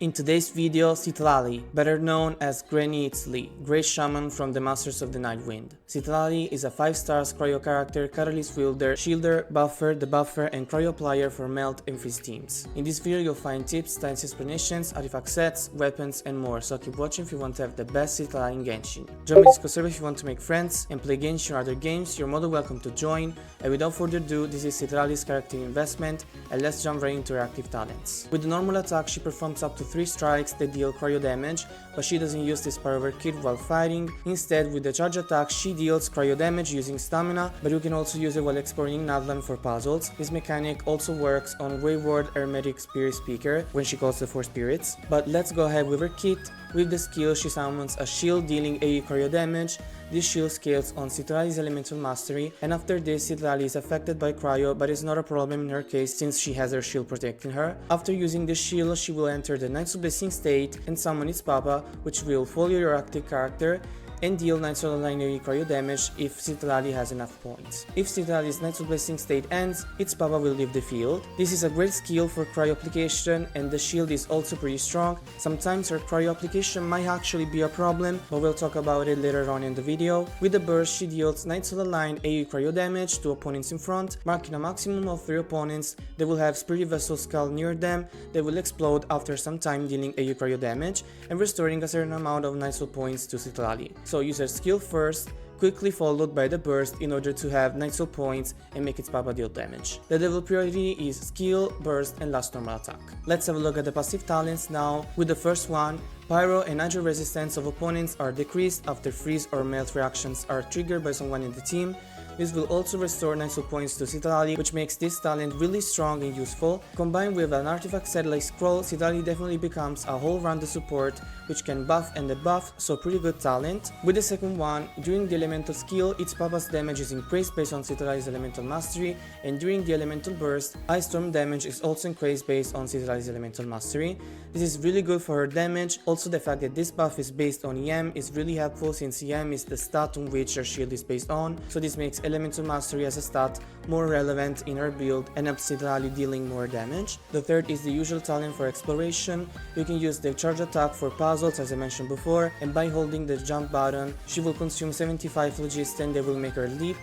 In today's video, CITLALI, better known as Granny Grey Shaman from the Masters of the Night Wind. CITLALI is a 5-star cryo character, catalyst wielder, shielder, buffer, debuffer, and cryo applier for melt and freeze teams. In this video you'll find tips, science explanations, artifact sets, weapons, and more, so keep watching if you want to have the best CITLALI in Genshin. Join my Discord server if you want to make friends and play Genshin or other games. You're more than welcome to join, and without further ado, this is CITLALI's character investment, and let's jump right into her active talents. With the normal attack, she performs up to 3 strikes that deal cryo damage, but she doesn't use this part of her kit while fighting. Instead, with the charge attack, she deals cryo damage using stamina, but you can also use it while exploring Nadlan for puzzles. This mechanic also works on Wayward Hermetic Spirit Speaker when she calls the 4 spirits. But let's go ahead with her kit. With the skill, she summons a shield dealing AE cryo damage. This shield scales on Citlali's elemental mastery, and after this, Citlali is affected by cryo, but it's not a problem in her case since she has her shield protecting her. After using the shield, she will enter the Knight's Blessing state and summon its Papa, which will follow your active character and deal Knight's Lineary cryo damage if Citlali has enough points. If Citlali's Knight's Blessing state ends, its Papa will leave the field. This is a great skill for cryo application, and the shield is also pretty strong. Sometimes her cryo application might actually be a problem, but we'll talk about it later on in the video. With the burst, she deals Knight's Line AE cryo damage to opponents in front, marking a maximum of 3 opponents. They will have Spirit Vessel Skull near them. They will explode after some time, dealing AE cryo damage and restoring a certain amount of Knight's points to Citlali. So use her skill first, quickly followed by the burst in order to have Knight's points and make its Papa deal damage. The level priority is skill, burst, and last normal attack. Let's have a look at the passive talents now. With the first one, Pyro and Hydro resistance of opponents are decreased after freeze or melt reactions are triggered by someone in the team. This will also restore Knight's points to Citlali, which makes this talent really strong and useful. Combined with an artifact set like Scroll, Citlali definitely becomes a whole-rounded support which can buff and debuff, so pretty good talent. With the second one, during the elemental skill, its Papa's damage is increased based on Citlali's elemental mastery, and during the elemental burst, Ice Storm damage is also increased based on Citlali's elemental mastery. This is really good for her damage. Also, the fact that this buff is based on EM is really helpful since EM is the stat on which her shield is based on, so this makes elemental mastery as a stat more relevant in her build and helps Citlali dealing more damage. The third is the usual talent for exploration. You can use the charge attack for puzzles as I mentioned before, and by holding the jump button, she will consume 75 phlogiston that will make her leap.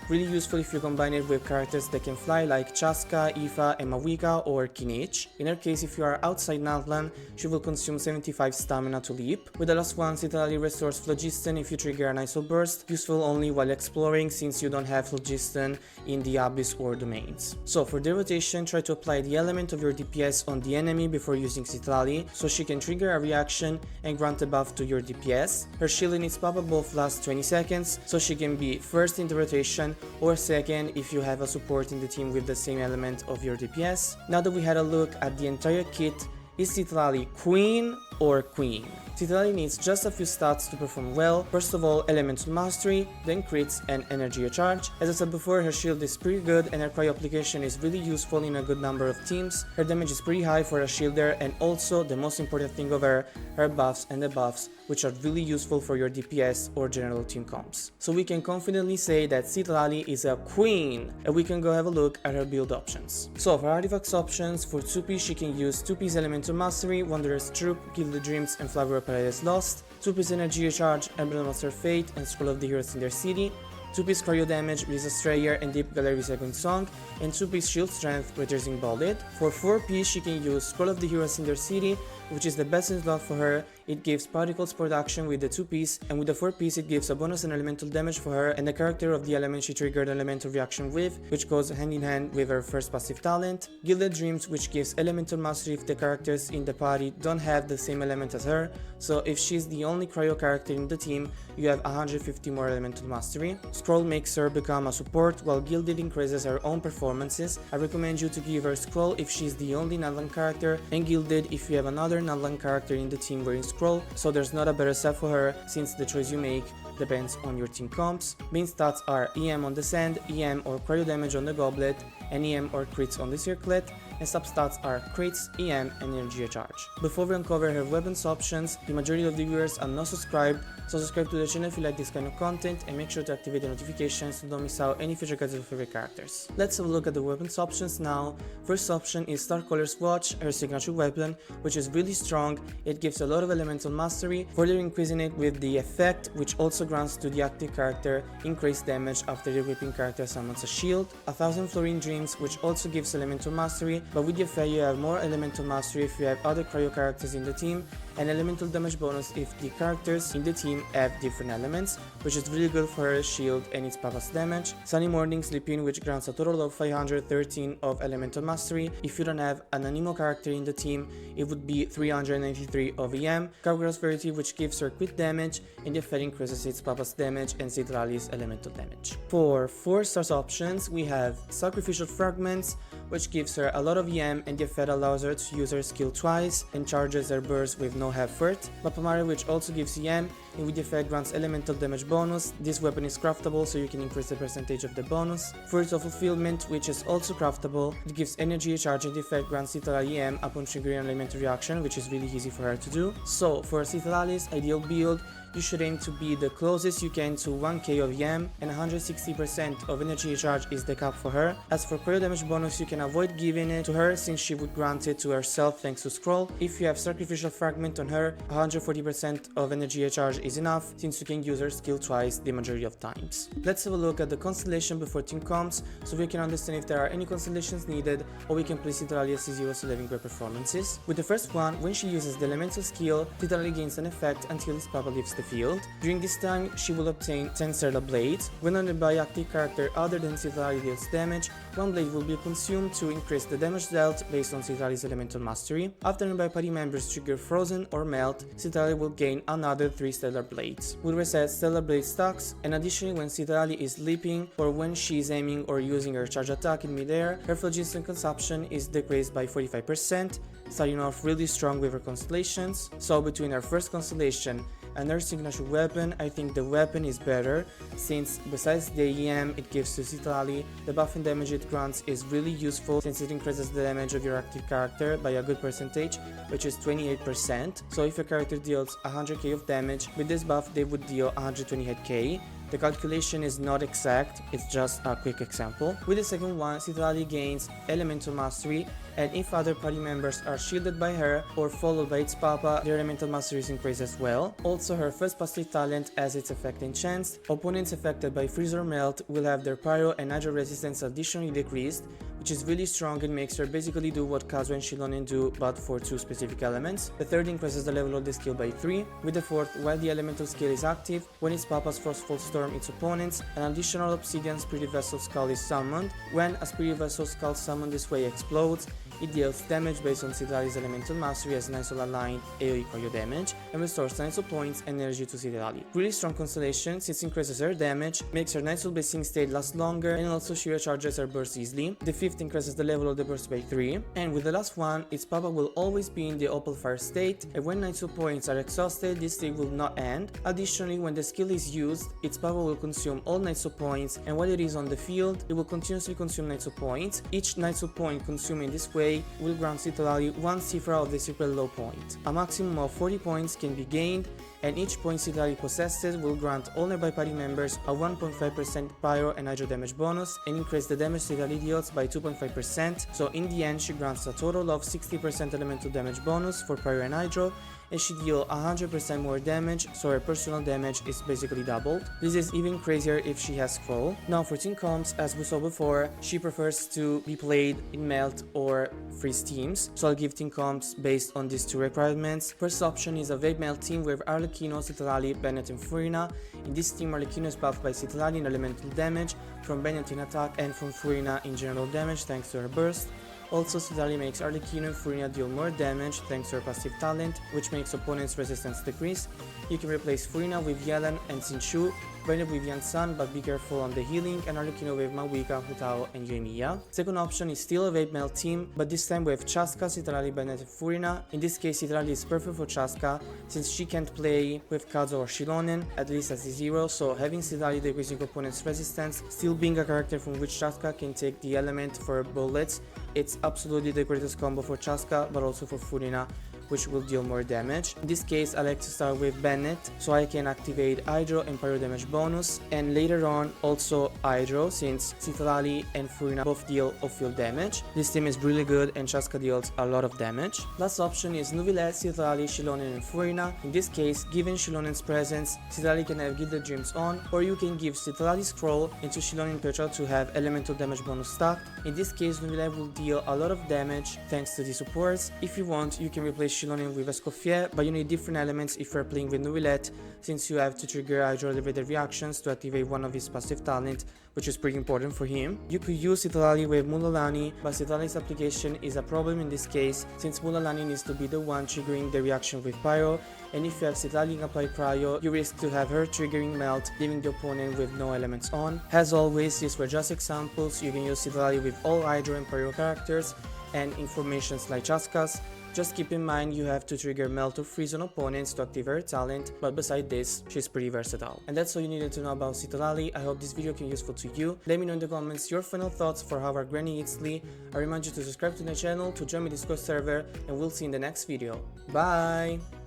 Really useful if you combine it with characters that can fly like Chaska, Aoife, and Mawika or Kinich. In her case, if you are outside Natlan, she will consume 75 stamina to leap. With the last one, Citlali restores phlogiston if you trigger an ISO burst, useful only while exploring since you don't have phlogiston in the abyss or domains. So for the rotation, try to apply the element of your DPS on the enemy before using Citlali, so she can trigger a reaction and grant a buff to your DPS. Her shield and its Papa both last 20 seconds, so she can be first in the rotation or second if you have a support in the team with the same element of your DPS. Now that we had a look at the entire kit, is Citlali Queen or Queen? Citlali needs just a few stats to perform well. First of all, elemental mastery, then crits and energy recharge. As I said before, her shield is pretty good and her cryo application is really useful in a good number of teams. Her damage is pretty high for a shielder, and also the most important thing of her buffs and debuffs, which are really useful for your DPS or general team comps. So we can confidently say that Citlali is a queen, and we can go have a look at her build options. So for artifacts options, for 2-piece she can use 2-piece elemental mastery, Wanderer's Troop, Gilded Dreams, and Flower of Paradise Lost, 2-piece energy recharge, Emblem of Master Fate, and Scroll of the Heroes in their city, 2-piece cryo damage, Risa Strayer, and Deep Gallery Second Song, and 2-piece shield strength, Retracing Bullet. For 4-piece she can use Scroll of the Heroes in their city, which is the best slot for her. It gives particles production with the 2-piece, and with the 4-piece it gives a bonus and elemental damage for her and the character of the element she triggered an elemental reaction with, which goes hand in hand with her first passive talent. Gilded Dreams, which gives elemental mastery if the characters in the party don't have the same element as her, so if she's the only cryo character in the team, you have 150 more elemental mastery. Scroll makes her become a support, while Gilded increases her own performances. I recommend you to give her Scroll if she's the only Nadlan character, and Gilded if you have another Nadlan character in the team wearing Scroll, so there's not a better set for her since the choice you make depends on your team comps. Main stats are EM on the sand, EM or cryo damage on the goblet, and EM or crits on the circlet. and sub-stats are crits, EM, and energy charge. Before we uncover her weapons options, the majority of the viewers are not subscribed, so subscribe to the channel if you like this kind of content and make sure to activate the notifications so don't miss out any future guides of your favorite characters. Let's have a look at the weapons options now. First option is Starcaller's Watch, her signature weapon, which is really strong. It gives a lot of elemental mastery, further increasing it with the effect, which also grants to the active character increased damage after the equipping character summons a shield. 1000 Fluorine Dreams, which also gives elemental mastery, but with the effect you have more elemental mastery if you have other cryo characters in the team, and elemental damage bonus if the characters in the team have different elements, which is really good for her shield and its papa's damage. Sunny Morning Sleep In, which grants a total of 513 of elemental mastery. If you don't have an animo character in the team, it would be 393 of EM. Carglass Verity, which gives her crit damage, and the effect increases its papa's damage and Citlali's elemental damage. For 4-star options, we have Sacrificial Fragments, which gives her a lot of EM, and the effect allows her to use her skill twice and charges her burst with no effort. Mapamare, which also gives EM, and with the effect grants elemental damage bonus. This weapon is craftable, so you can increase the percentage of the bonus. Fruit of Fulfillment, which is also craftable. It gives energy charge, and the effect grants Citlali EM upon triggering an elemental reaction, which is really easy for her to do. So for Citlali's ideal build, you should aim to be the closest you can to 1k of EM, and 160% of energy charge is the cap for her. As for cryo damage bonus, you can avoid giving it to her since she would grant it to herself thanks to scroll. If you have Sacrificial Fragment on her, 140% of energy charge is enough since you can use her skill twice the majority of times. Let's have a look at the constellation before team comps so we can understand if there are any constellations needed, or we can place Citlali as 0-11 great performances. With the first one, when she uses the elemental skill, Citlali gains an effect until his papa leaves the field. During this time, she will obtain 10 Stellar Blades. When on a by active character other than Citlali deals damage, one blade will be consumed to increase the damage dealt based on Citlali's elemental mastery. After nearby party members trigger Frozen or Melt, Citlali will gain another 3 Stellar Blades. Will reset Stellar Blade stacks, and additionally when Citlali is leaping or when she is aiming or using her charge attack in midair, her phlogiston consumption is decreased by 45%, starting off really strong with her constellations. So between her first constellation and her signature weapon, I think the weapon is better, since besides the EM it gives to Citlali, the buff and damage it grants is really useful since it increases the damage of your active character by a good percentage, which is 28%. So if your character deals 100k of damage, with this buff they would deal 128k. The calculation is not exact, it's just a quick example. With the second one, Citlali gains Elemental Mastery, and if other party members are shielded by her or followed by its papa, their Elemental Mastery is increased as well. Also, her first passive talent has its effect enhanced. Opponents affected by Freeze or Melt will have their Pyro and Hydro resistance additionally decreased, which is really strong and makes her basically do what Kazuha and Shilonen do, but for 2 specific elements. The third increases the level of the skill by 3. With the fourth, while the elemental skill is active, when its papa's Frostfall Storm its opponents, an additional Obsidian Spirit Vessel Skull is summoned. When a Spirit Vessel Skull summoned this way explodes, it deals damage based on Citlali's elemental mastery as Nice aligned AoE cryo damage, and restores Nice points and energy to Citlali. Really strong constellation since it increases her damage, makes her Nice basing state last longer, and also she recharges her burst easily. The fifth increases the level of the burst by 3, and with the last one, its papa will always be in the Opal Fire state, and when Nice points are exhausted, this state will not end. Additionally, when the skill is used, its papa will consume all Nice points, and while it is on the field, it will continuously consume Nice points. Each Nice point consumed in this way will grant Citlali 1 Cifra of the secret low point. A maximum of 40 points can be gained, and each point Citlali possesses will grant all nearby party members a 1.5% Pyro and Hydro damage bonus and increase the damage Citlali deals by 2.5%, so in the end she grants a total of 60% elemental damage bonus for Pyro and Hydro, and she deals 100% more damage, so her personal damage is basically doubled. This is even crazier if she has Scroll. Now for team comps, as we saw before, she prefers to be played in Melt or Freeze teams, so I'll give team comps based on these 2 requirements. First option is a Vague Melt team with Arlecchino, Citlali, Bennett and Furina. In this team, Arlecchino is buffed by Citlali in elemental damage, from Bennett in attack, and from Furina in general damage thanks to her burst. Also, Citlali makes Arlecchino and Furina deal more damage thanks to her passive talent, which makes opponents' resistance decrease. You can replace Furina with Yellen and Xinchu Vayne with Yan San, but be careful on the healing, and Arlecchino with Mawika, Hutao, and Yoimiya. Second option is still a Vape Male team, but this time we have Chaska, Citlali, Bennett, and Furina. In this case, Citlali is perfect for Chaska, since she can't play with Kazo or Shilonen, at least as a zero, so having Citlali decreasing opponent's resistance, still being a character from which Chaska can take the element for bullets, it's absolutely the greatest combo for Chaska, but also for Furina, which will deal more damage. In this case, I like to start with Bennett, so I can activate Hydro and Pyro damage bonus, and later on also Hydro, since Citlali and Furina both deal off-field damage. This team is really good and Chaska deals a lot of damage. Last option is Nuvilette, Citlali, Shilonen, and Furina. In this case, given Shilonen's presence, Citlali can have Gilded Dreams on, or you can give Citlali Scroll into Shilonen Petrol to have elemental damage bonus stacked. In this case, Nuvilette will deal a lot of damage thanks to the supports. If you want, you can replace Shilonen with Escoffier, but you need different elements if you're playing with Nuvilette, since you have to trigger Hydro elevated reactions to activate one of his passive talent, which is pretty important for him. You could use Citlali with Mulalani, but Citlali's application is a problem in this case, since Mulalani needs to be the one triggering the reaction with Pyro, and if you have Citlali apply Cryo, you risk to have her triggering Melt, leaving the opponent with no elements on. As always, these were just examples. You can use Citlali with all Hydro and Pyro characters, and informations like Chaska's. Just keep in mind you have to trigger Melt or Freeze on opponents to activate her talent, but beside this, she's pretty versatile. And that's all you needed to know about Citlali. I hope this video can be useful to you. Let me know in the comments your final thoughts for how our granny eats Lee. I remind you to subscribe to the channel, to join my Discord server, and we'll see you in the next video. Bye!